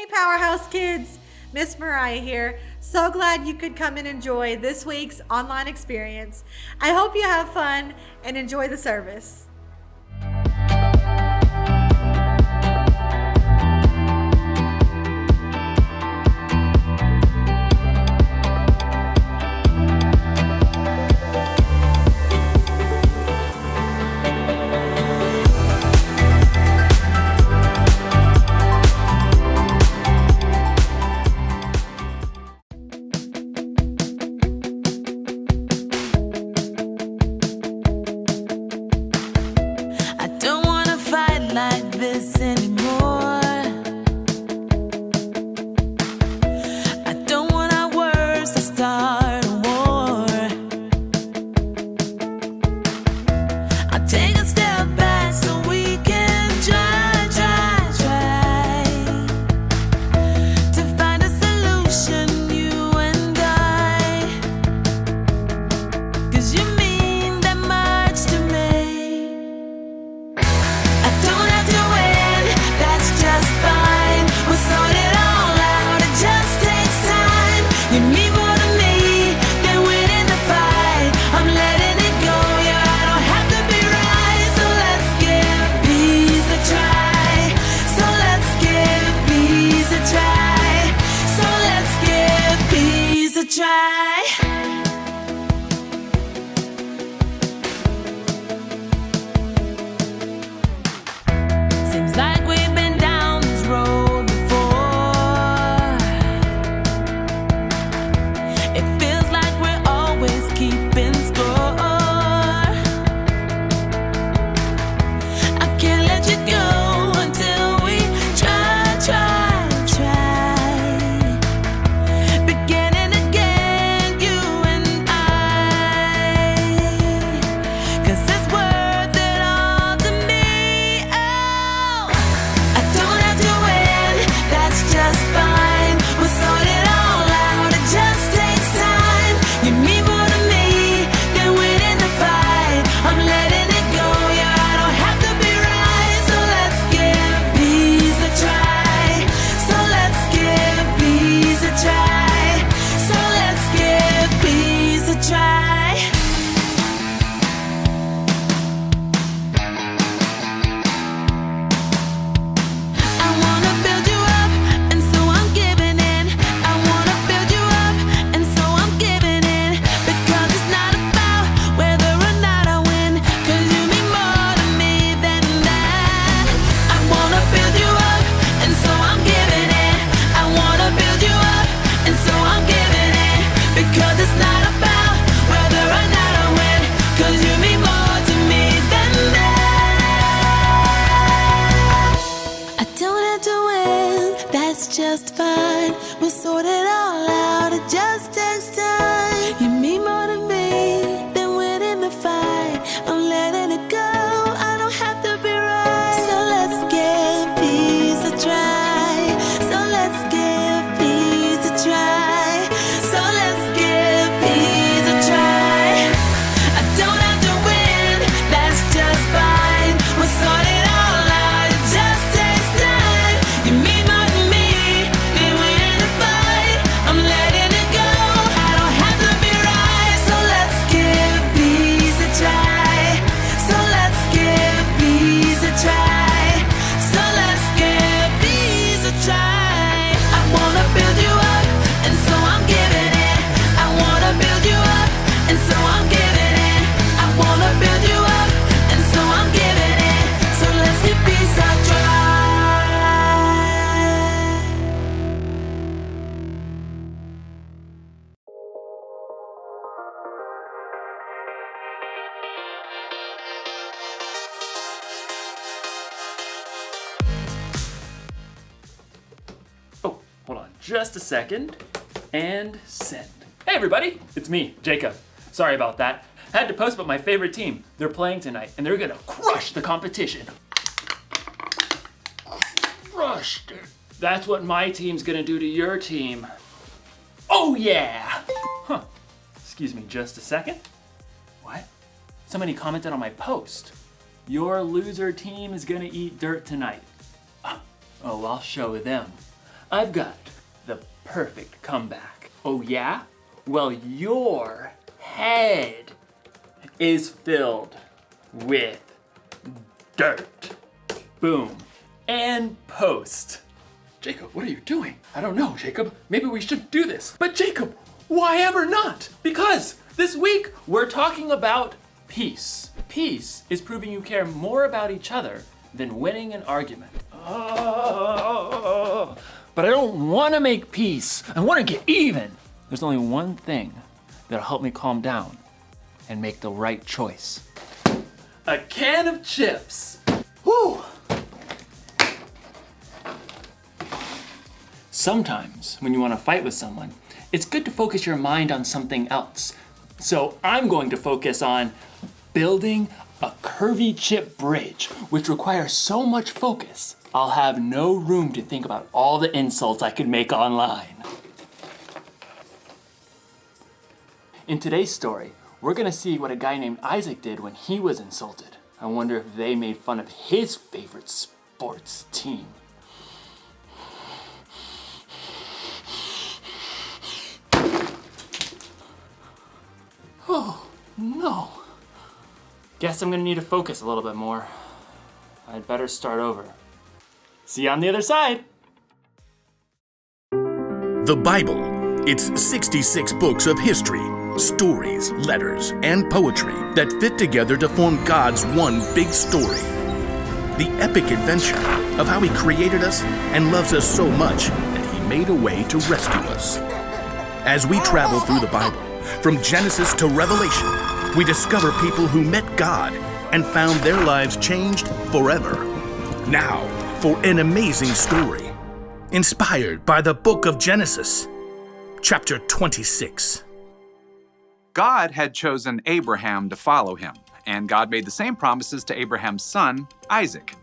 Hey Powerhouse Kids, Miss Mariah here. So glad you could come and enjoy this week's online experience. I hope you have fun and enjoy the service. Just fine, we'll sort it all out. It just takes time. You mean more to me than winning the fight. I'm letting it go. I don't have to be right. So let's give peace a try. So let's give peace a try. So let's give peace a try. I don't have to win. That's just fine. We'll sort it all out. It just takes time. You mean more to me. Oh, hold on just a second, and send. Hey everybody, it's me, Jacob. Sorry about that. I had to post about my favorite team. They're playing tonight, and they're gonna crush the competition. Crushed. That's what my team's gonna do to your team. Oh yeah! Huh. Excuse me just a second. What? Somebody commented on my post. Your loser team is gonna eat dirt tonight. Oh, I'll show them. I've got the perfect comeback. Oh yeah? Well, your head is filled with dirt. Boom. And post. Jacob, what are you doing? I don't know, Jacob. Maybe we should do this. But Jacob, why ever not? Because this week we're talking about peace. Peace is proving you care more about each other than winning an argument. Oh, but I don't want to make peace. I want to get even. There's only one thing that'll help me calm down and make the right choice. A can of chips. Whew. Sometimes when you want to fight with someone, it's good to focus your mind on something else. So I'm going to focus on building a curvy chip bridge, which requires so much focus, I'll have no room to think about all the insults I could make online. In today's story, we're gonna see what a guy named Isaac did when he was insulted. I wonder if they made fun of his favorite sports team. Oh, no. Guess I'm gonna need to focus a little bit more. I'd better start over. See you on the other side. The Bible. It's 66 books of history, stories, letters, and poetry that fit together to form God's one big story. The epic adventure of how He created us and loves us so much that He made a way to rescue us. As we travel through the Bible, from Genesis to Revelation, we discover people who met God and found their lives changed forever. Now, for an amazing story, inspired by the book of Genesis, chapter 26. God had chosen Abraham to follow him, and God made the same promises to Abraham's son, Isaac.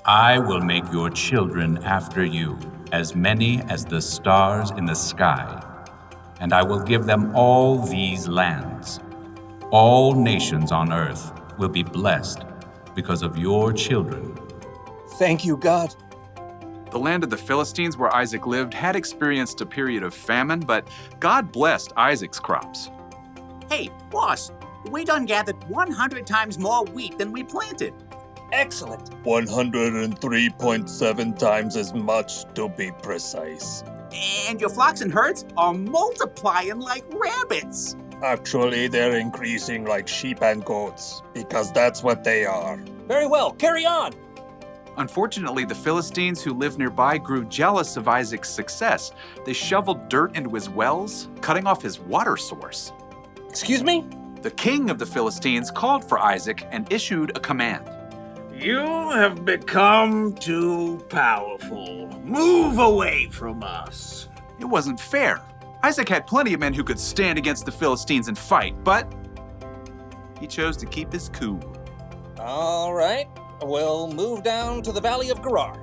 I will make your children after you, as many as the stars in the sky, and I will give them all these lands. All nations on earth will be blessed because of your children. Thank you, God. The land of the Philistines where Isaac lived had experienced a period of famine, but God blessed Isaac's crops. Hey, boss, we done gathered 100 times more wheat than we planted. Excellent. 103.7 times as much to be precise. And your flocks and herds are multiplying like rabbits. Actually, they're increasing like sheep and goats, because that's what they are. Very well, carry on. Unfortunately, the Philistines who lived nearby grew jealous of Isaac's success. They shoveled dirt into his wells, cutting off his water source. Excuse me? The king of the Philistines called for Isaac and issued a command. You have become too powerful. Move away from us. It wasn't fair. Isaac had plenty of men who could stand against the Philistines and fight, but he chose to keep his cool. All right, we'll move down to the Valley of Gerar.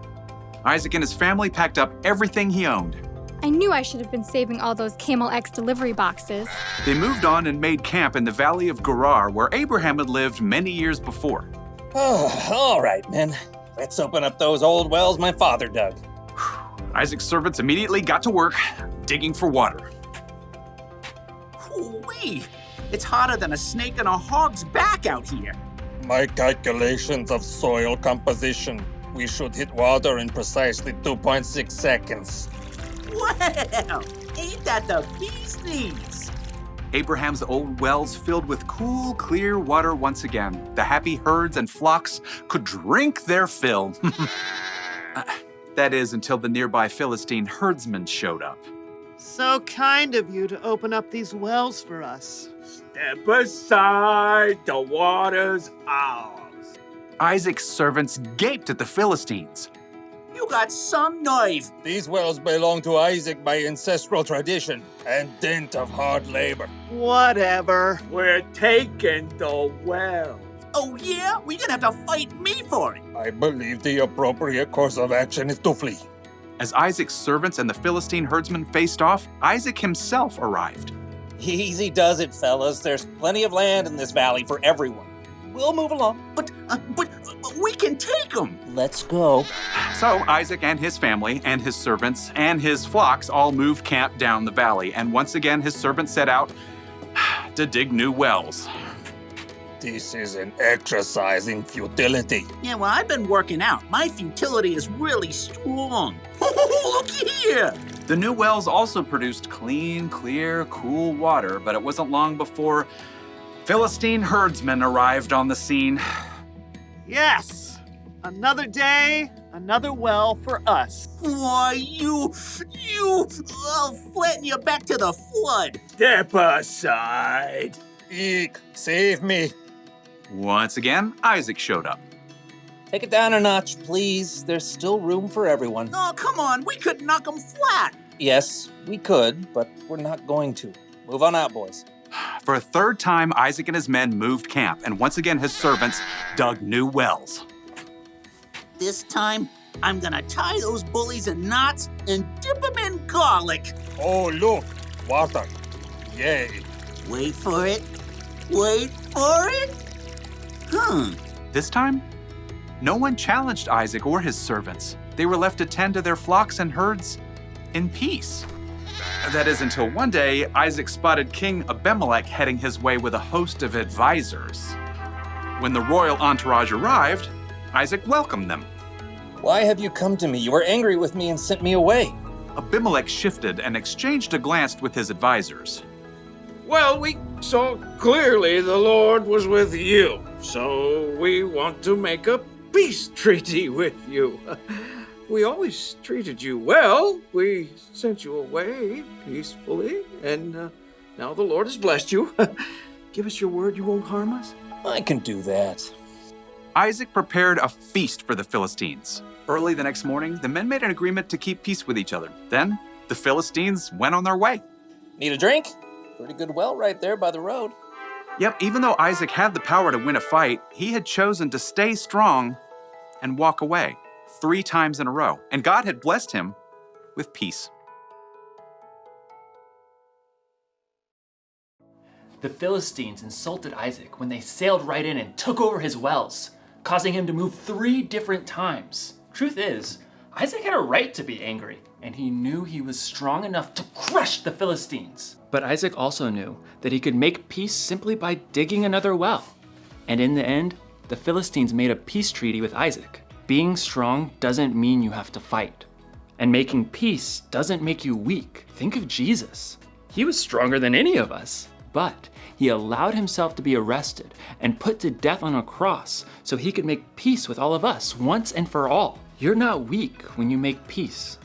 Isaac and his family packed up everything he owned. I knew I should have been saving all those Camel X delivery boxes. They moved on and made camp in the Valley of Gerar, where Abraham had lived many years before. Oh, all right, men. Let's open up those old wells my father dug. Isaac's servants immediately got to work, digging for water. Ooh-wee! It's hotter than a snake in a hog's back out here. My calculations of soil composition. We should hit water in precisely 2.6 seconds. Well, ain't that the bee's knees? Abraham's old wells filled with cool, clear water once again. The happy herds and flocks could drink their fill. That is, until the nearby Philistine herdsmen showed up. So kind of you to open up these wells for us. Step aside, the water's ours. Isaac's servants gaped at the Philistines. You got some nerve. These wells belong to Isaac by ancestral tradition and dint of hard labor. Whatever. We're taking the well. Oh yeah? We're gonna have to fight me for it. I believe the appropriate course of action is to flee. As Isaac's servants and the Philistine herdsmen faced off, Isaac himself arrived. Easy does it, fellas. There's plenty of land in this valley for everyone. We'll move along. But we can and take them. Let's go. So Isaac and his family and his servants and his flocks all moved camp down the valley, and once again his servants set out to dig new wells. This is an exercise in futility. Yeah, well, I've been working out. My futility is really strong. Look here! The new wells also produced clean, clear, cool water, but it wasn't long before Philistine herdsmen arrived on the scene. Yes! Another day, another well for us. Why, I'll flatten you back to the flood. Step aside. Eek, save me. Once again, Isaac showed up. Take it down a notch, please. There's still room for everyone. Oh, come on, we could knock them flat. Yes, we could, but we're not going to. Move on out, boys. For a third time, Isaac and his men moved camp, and once again his servants dug new wells. This time, I'm gonna tie those bullies in knots and dip them in garlic. Oh, look, water. Yay. Wait for it. Wait for it. This time, no one challenged Isaac or his servants. They were left to tend to their flocks and herds in peace. That is until one day, Isaac spotted King Abimelech heading his way with a host of advisors. When the royal entourage arrived, Isaac welcomed them. Why have you come to me? You were angry with me and sent me away. Abimelech shifted and exchanged a glance with his advisors. Well, we saw clearly the Lord was with you, so we want to make a peace treaty with you. We always treated you well. We sent you away peacefully, and now the Lord has blessed you. Give us your word you won't harm us. I can do that. Isaac prepared a feast for the Philistines. Early the next morning, the men made an agreement to keep peace with each other. Then, the Philistines went on their way. Need a drink? Pretty good well right there by the road. Yep, even though Isaac had the power to win a fight, he had chosen to stay strong and walk away 3 times in a row. And God had blessed him with peace. The Philistines insulted Isaac when they sailed right in and took over his wells, causing him to move 3 different times. Truth is, Isaac had a right to be angry, and he knew he was strong enough to crush the Philistines. But Isaac also knew that he could make peace simply by digging another well. And in the end, the Philistines made a peace treaty with Isaac. Being strong doesn't mean you have to fight. And making peace doesn't make you weak. Think of Jesus. He was stronger than any of us. But he allowed himself to be arrested and put to death on a cross so he could make peace with all of us once and for all. You're not weak when you make peace.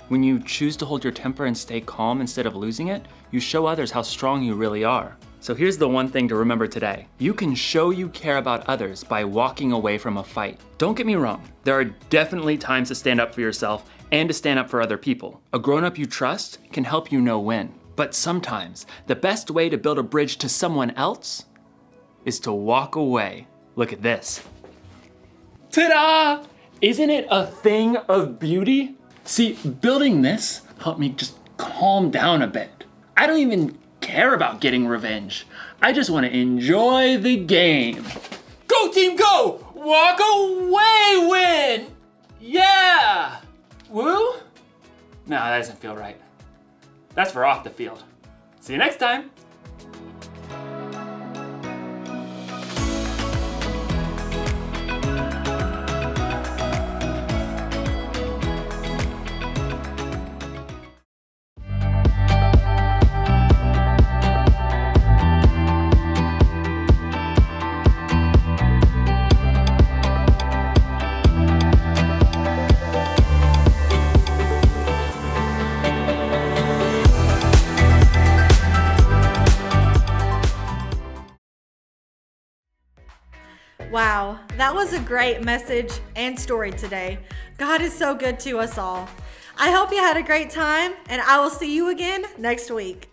When you choose to hold your temper and stay calm instead of losing it, you show others how strong you really are. So here's the one thing to remember today. You can show you care about others by walking away from a fight. Don't get me wrong, there are definitely times to stand up for yourself and to stand up for other people. A grown-up you trust can help you know when. But sometimes, the best way to build a bridge to someone else is to walk away. Look at this. Ta-da! Isn't it a thing of beauty? See, building this helped me just calm down a bit. I don't even care about getting revenge. I just want to enjoy the game. Go team go! Walk away win! Yeah! Woo? No, that doesn't feel right. That's for off the field. See you next time. Wow, that was a great message and story today. God is so good to us all. I hope you had a great time, and I will see you again next week.